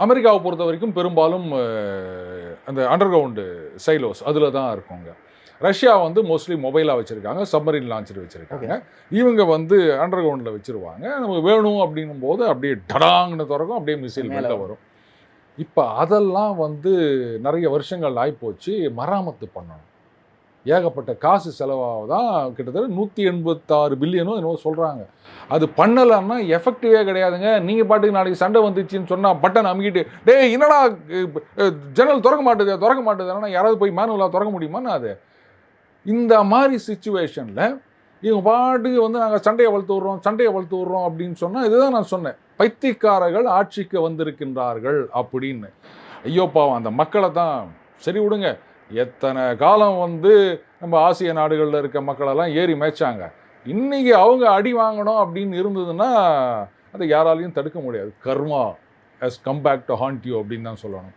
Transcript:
அமெரிக்காவை பொறுத்த வரைக்கும் பெரும்பாலும் அந்த அண்டர் கிரவுண்டு சைலோஸ் அதில் தான் இருக்குங்க. ரஷ்யா வந்து மோஸ்ட்லி மொபைலாக வச்சுருக்காங்க, சப்மரீன் லான்ச்சர் வச்சுருக்காங்க. இவங்க வந்து அண்டர் கிரவுண்டில் வச்சுருவாங்க. நமக்கு வேணும் அப்படின்னும் போது அப்படியே டடாங்னு திறக்கும், அப்படியே மிசைல் மேலே வரும். இப்போ அதெல்லாம் வந்து நிறைய வருஷங்கள் ஆகிப்போச்சு. மராமத்து பண்ணணும், ஏகப்பட்ட காசு செலவாக தான் கிட்டத்தட்ட 186 பில்லியனோ என்னவோ சொல்கிறாங்க. அது பண்ணலைன்னா எஃபெக்டிவே கிடையாதுங்க. நீங்கள் பாட்டுக்கு நாளைக்கு சண்டை வந்துச்சுன்னு சொன்னால் பட்டன் அமுக்கிட்டு என்னடா ஜன்னல் திறக்க மாட்டுதுன்னா யாராவது போய் மேனுவலாக திறக்க முடியுமான்னு அது. இந்த மாதிரி சிச்சுவேஷனில் இவங்க பாட்டுக்கு வந்து நாங்கள் சண்டையை வளர்த்து விட்றோம் அப்படின்னு சொன்னால், இதுதான் நான் சொன்னேன், பைத்தியக்காரர்கள் ஆட்சிக்கு வந்திருக்கின்றார்கள் அப்படின்னு. ஐயோ பாவம் அந்த மக்களை தான். சரி விடுங்க, எத்தனை காலம் வந்து நம்ம ஆசிய நாடுகளில் இருக்க மக்களெல்லாம் ஏறி மேய்ச்சாங்க. இன்றைக்கி அவங்க அடி வாங்கணும் அப்படின்னு இருந்ததுன்னா அதை யாராலையும் தடுக்க முடியாது. Karma has come back to haunt you அப்படின்னு தான் சொல்லணும்.